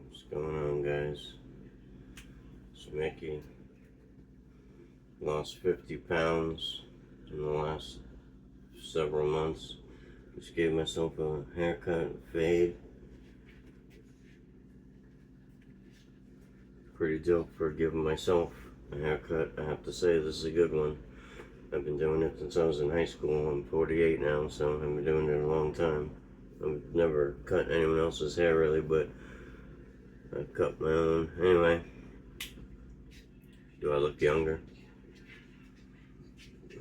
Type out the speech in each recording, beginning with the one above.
What's going on, guys? It's Mickey. Lost 50 pounds in the last several months. Just gave myself a haircut, fade. Pretty dope for giving myself a haircut. I have to say, this is a good one. I've been doing it since I was in high school. I'm 48 now, so I've been doing it a long time. I've never cut anyone else's hair really, but I cut my own. Anyway, do I look younger?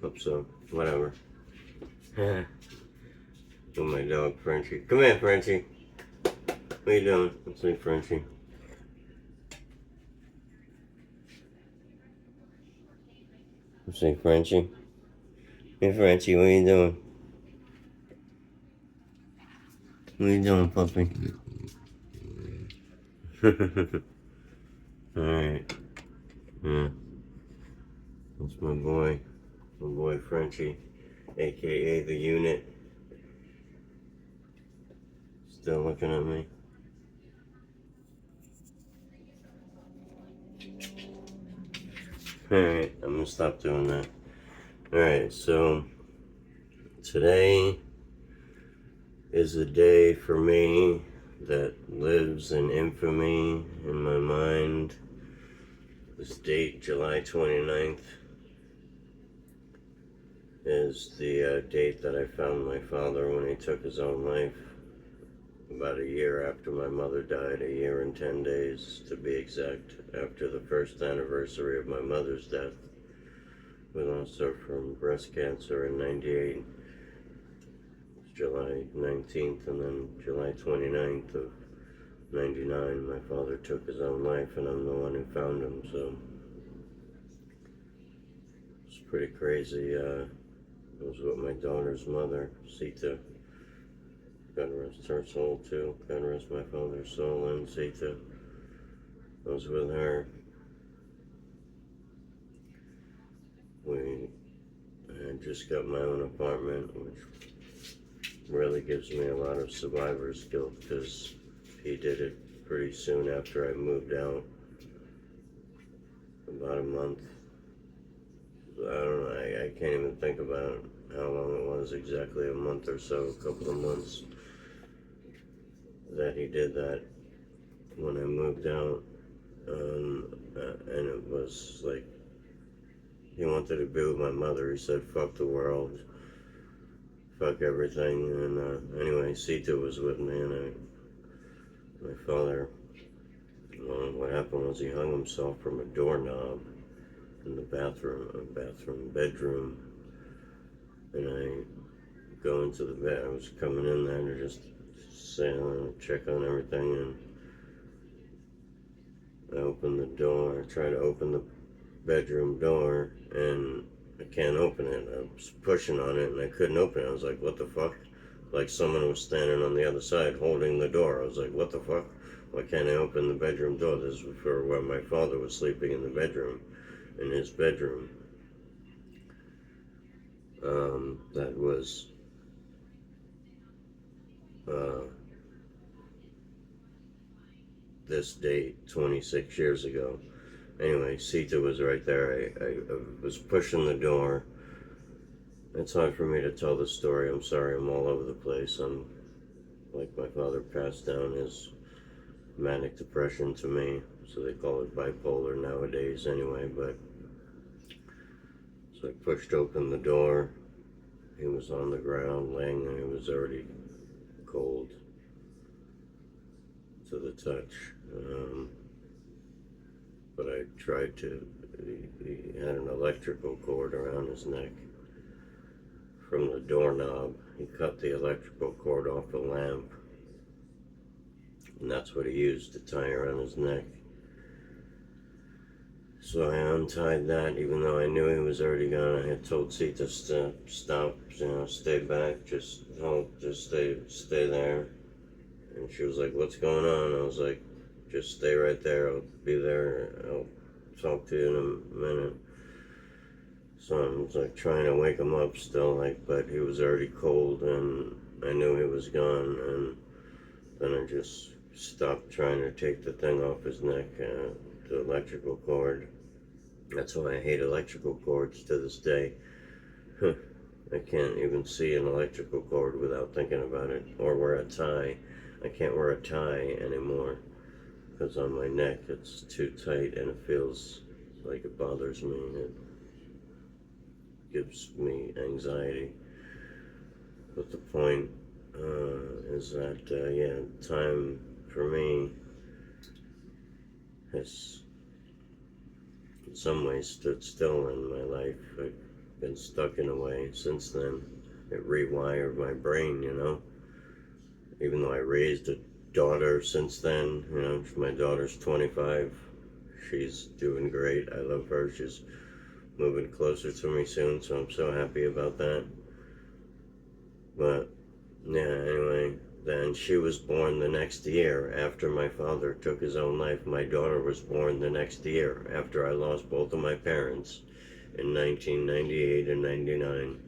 Hope so. Whatever. With my dog Frenchie. Come here, Frenchie. What you doing? Let's see, Frenchie. Let's see, Frenchie. Hey, Frenchie, what you doing? What you doing, puppy? Alright. Yeah. That's my boy. My boy Frenchie. AKA the unit. Still looking at me. Alright, I'm gonna stop doing that. Alright, so today is a day for me that lives in infamy in my mind. This date, July 29th, is the date that I found my father when he took his own life. About a year after my mother died, a year and 10 days to be exact, after the first anniversary of my mother's death. We lost her from breast cancer in '98, July 19th, and then July 29th of '99, my father took his own life, and I'm the one who found him, so it's pretty crazy. It was with my daughter's mother, Sita. God rest her soul too. God rest my father's soul and Sita. I was with her. I just got my own apartment, which really gives me a lot of survivor's guilt because he did it pretty soon after I moved out. About a month. I don't know, I can't even think about how long it was exactly, a month or so, a couple of months that he did that when I moved out. And it was like, he wanted to be with my mother. He said, fuck the world, fuck everything. And anyway, Sita was with me, and my father, what happened was he hung himself from a doorknob in the bedroom, and I go into the bed. I was coming in there to just say, check on everything, and I opened the door. I tried to open the bedroom door, and I can't open it. I was pushing on it, and I couldn't open it. I was like, what the fuck? Like someone was standing on the other side holding the door. I was like, what the fuck? Why can't I open the bedroom door? This was for where my father was sleeping, in the bedroom, in his bedroom. That was this date 26 years ago. Anyway, Sita was right there. I was pushing the door. It's hard for me to tell the story. I'm sorry, I'm all over the place. I'm like, my father passed down his manic depression to me, so they call it bipolar nowadays anyway. But so I pushed open the door. He was on the ground laying there. He was already cold to the touch. But I tried to, he had an electrical cord around his neck from the doorknob. He cut the electrical cord off a lamp, and that's what he used to tie around his neck. So I untied that, even though I knew he was already gone. I had told Sita to stop, stay back, just stay there. And she was like, what's going on? I was like, just stay right there, I'll be there, I'll talk to you in a minute. So I was like trying to wake him up still, but he was already cold, and I knew he was gone. And then I just stopped trying to take the thing off his neck, the electrical cord. That's why I hate electrical cords to this day. I can't even see an electrical cord without thinking about it. Or wear a tie. I can't wear a tie anymore because on my neck it's too tight and it feels like it bothers me. It gives me anxiety. But the point is that, time for me has in some ways stood still in my life. I've been stuck in a way since then. It rewired my brain, Even though I raised a daughter since then, my daughter's 25. She's doing great. I love her. She's moving closer to me soon, so I'm so happy about that. But, yeah, anyway, then she was born the next year after my father took his own life. My daughter was born the next year after I lost both of my parents in 1998 and 99.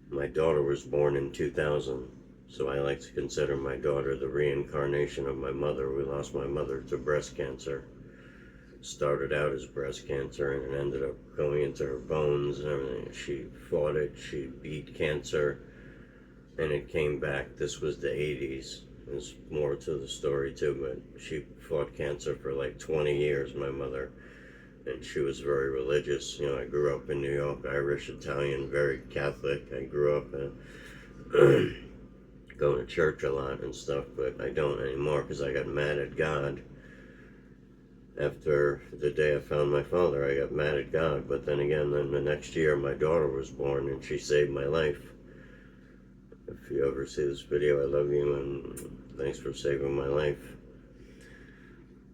My daughter was born in 2000, so I like to consider my daughter the reincarnation of my mother. We lost my mother to breast cancer. Started out as breast cancer and it ended up going into her bones and everything. She fought it, she beat cancer, and it came back. This was the 80s. There's more to the story too, but she fought cancer for like 20 years, my mother, and she was very religious. I grew up in New York, Irish, Italian, very Catholic. I grew up going to church a lot and stuff, but I don't anymore because I got mad at God. After the day I found my father, I got mad at God, but then again, then the next year my daughter was born and she saved my life. If you ever see this video, I love you and thanks for saving my life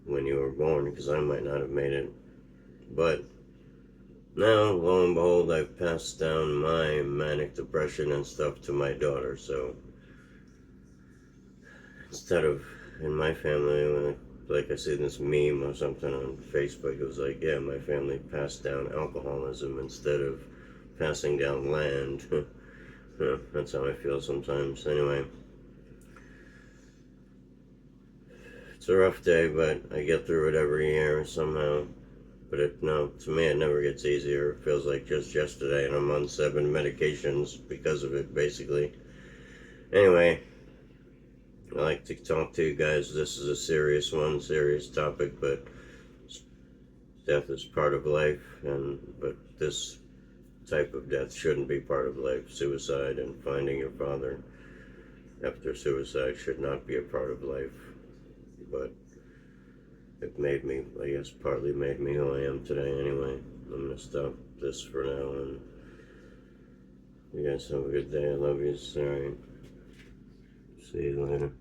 when you were born, because I might not have made it. But now, lo and behold, I've passed down my manic depression and stuff to my daughter, so instead of, in my family, like I see this meme or something on Facebook, it was like, yeah, my family passed down alcoholism instead of passing down land. That's how I feel sometimes. Anyway, it's a rough day, but I get through it every year somehow. But to me, it never gets easier. It feels like just yesterday, and I'm on 7 medications because of it, basically. Anyway, I like to talk to you guys. This is a serious one, serious topic, but death is part of life, but this type of death shouldn't be part of life. Suicide and finding your father after suicide should not be a part of life. But it made me, I guess, partly made me who I am today anyway. I'm going to stop this for now, and you guys have a good day. I love you. Sorry. See you later.